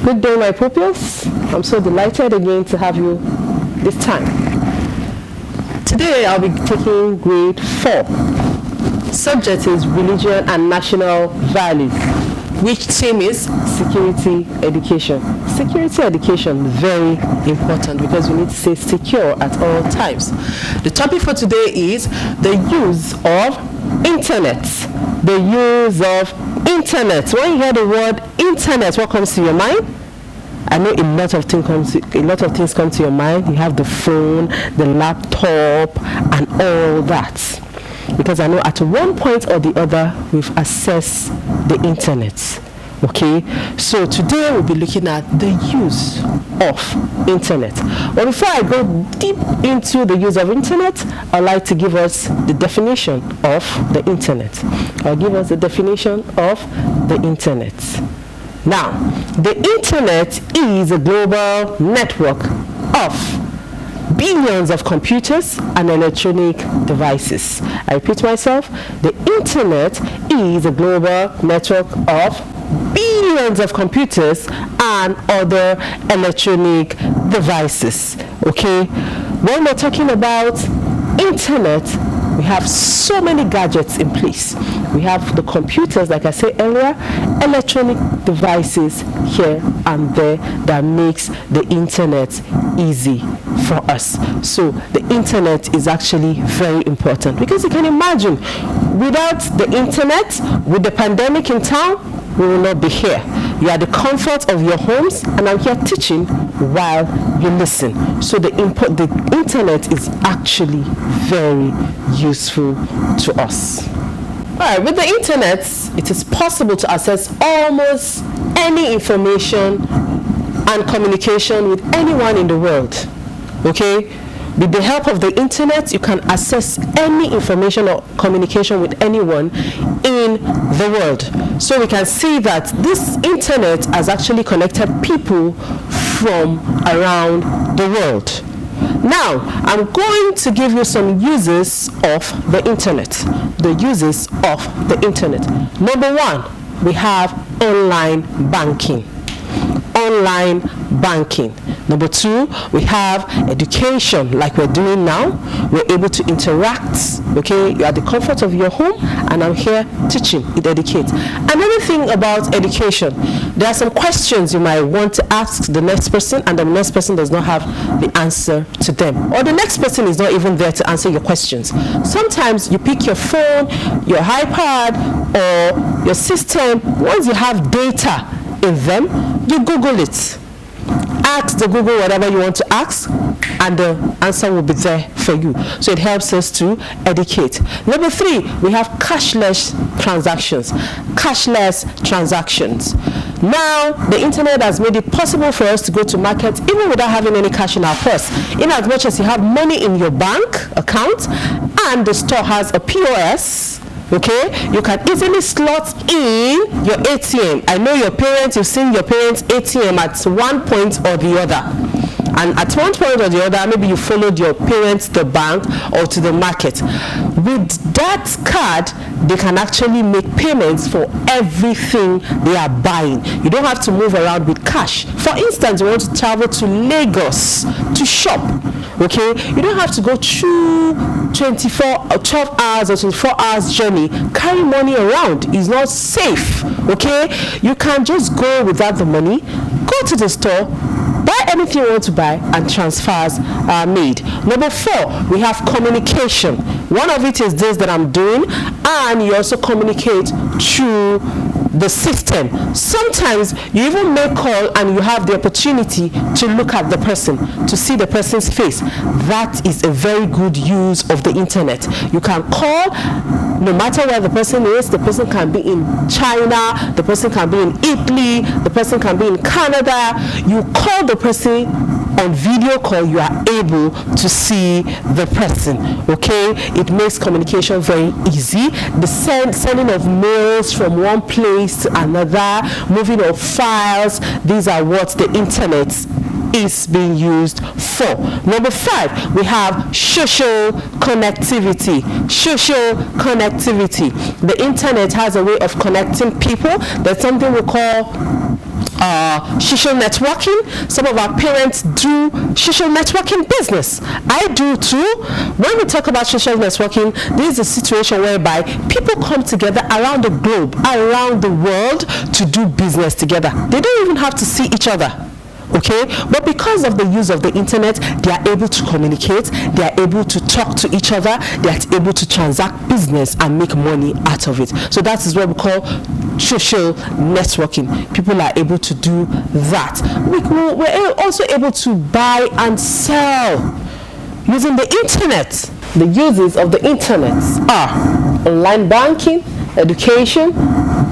Good day, my pupils. I'm so delighted again to have you this time. Today I'll be taking grade 4. Subject is religion and national values, which theme is security education. Security education, very important because we need to stay secure at all times. The topic for today is the use of internet. The use of internet. When you hear the word internet, what comes to your mind? I know a lot of things come to your mind. You have the phone, the laptop, and all that. Because I know at one point or the other, we've accessed the internet. Okay, so today we'll be looking at the use of internet. But before I go deep into the use of internet, I'd like to give us the definition of the internet. I'll give us the definition of the internet. Now, the internet is a global network of billions of computers and electronic devices. I repeat myself, the internet is a global network of billions of computers and other electronic devices. Okay, when we're talking about internet, we have so many gadgets in place. We have the computers, like I said earlier, electronic devices here and there that makes the internet easy for us. So the internet is actually very important because you can imagine, without the internet, with the pandemic in town, we will not be here. You are at the comfort of your homes, and I'm here teaching while you listen. So the internet is actually very useful to us. Alright, with the internet, it is possible to access almost any information and communication with anyone in the world. Okay? With the help of the internet, you can access any information or communication with anyone in the world. So we can see that this internet has actually connected people from around the world. Now, I'm going to give you some uses of the internet. The uses of the internet. Number 1, we have online banking. Online banking. Number 2, we have education, like we're doing now. We're able to interact. Okay, you're at the comfort of your home, and I'm here teaching. It educates. Another thing about education, there are some questions you might want to ask the next person, and the next person does not have the answer to them, or the next person is not even there to answer your questions. Sometimes you pick your phone, your iPad, or your system. Once you have data in them, you Google it. Ask the Google whatever you want to ask, and the answer will be there for you. So it helps us to educate. Number 3, we have cashless transactions. Cashless transactions. Now, the internet has made it possible for us to go to market even without having any cash in our purse. In as much as you have money in your bank account and the store has a POS, okay, you can easily slot in your ATM. I know your parents, you've seen your parents' ATM at one point or the other. And at one point or the other, maybe you followed your parents to the bank or to the market. With that card, they can actually make payments for everything they are buying. You don't have to move around with cash. For instance, you want to travel to Lagos to shop. Okay, you don't have to go through 12 hours or 24 hours journey. Carry money around is not safe. Okay, you can just go without the money, go to the store, buy anything you want to buy, and transfers are made. Number 4, we have communication. One of it is this that I'm doing, and you also communicate through the system. Sometimes you even make call and you have the opportunity to look at the person, to see the person's face. That is a very good use of the internet. You can call no matter where the person is. The person can be in China, the person can be in Italy, the person can be in Canada. You call the person on video call, you are able to see the person. Okay, it makes communication very easy. The sending of mails from one place to another, moving of files, these are what the internet is being used for. Number 5, we have social connectivity. Social connectivity. The internet has a way of connecting people. There's something we call social networking. Some of our parents do social networking business. I do too. When we talk about social networking, this is a situation whereby people come together around the globe, around the world to do business together. They don't even have to see each other. Okay, but because of the use of the internet, they are able to communicate, they are able to talk to each other, they are able to transact business and make money out of it. So that is what we call social networking. People are able to do that. We're also able to buy and sell using the internet. The uses of the internet are online banking, education,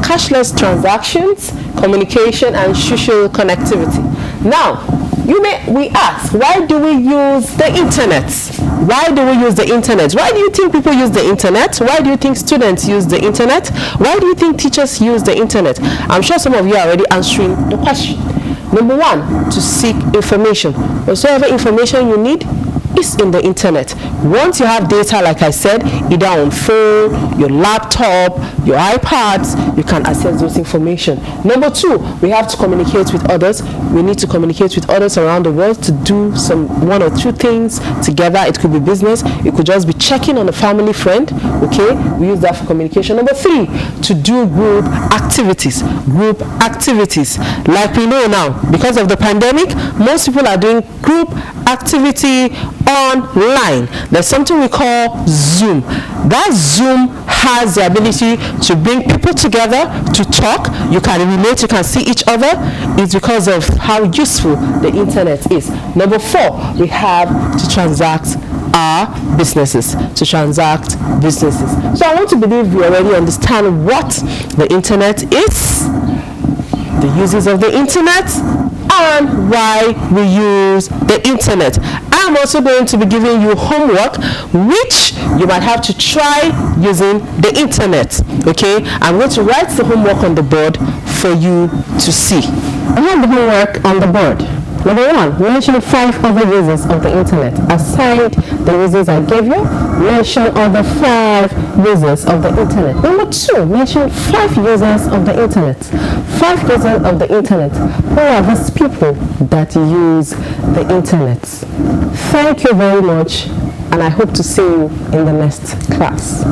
cashless transactions, communication, and social connectivity. Now, we ask, why do we use the internet? Why do we use the internet? Why do you think people use the internet? Why do you think students use the internet? Why do you think teachers use the internet? I'm sure some of you are already answering the question. Number one, to seek information. Whatsoever information you need is in the internet. Once you have data, like I said, either on phone, your laptop, your iPads, you can access those information. Number two, we have to communicate with others. We need to communicate with others around the world to do one or two things together. It could be business. It could just be checking on a family friend. Okay, we use that for communication. Number three, to do group activities. Group activities. Like we know now, because of the pandemic, most people are doing group activity online. There's something we call Zoom. That Zoom has the ability to bring people together to talk. You can relate, you can see each other. It's because of how useful the internet is. Number four, we have to transact our businesses. So I want to believe you already understand what the internet is, the uses of the internet, and why we use the internet. I'm also going to be giving you homework which you might have to try using the internet. Okay, I'm going to write the homework on the board for you to see. I have the homework on the board. Number one, mention 5 other uses of the internet. Aside the uses I gave you, mention other 5 uses of the internet. Number 2, mention 5 users of the internet. 5 users of the internet. Who are these people that use the internet? Thank you very much, and I hope to see you in the next class.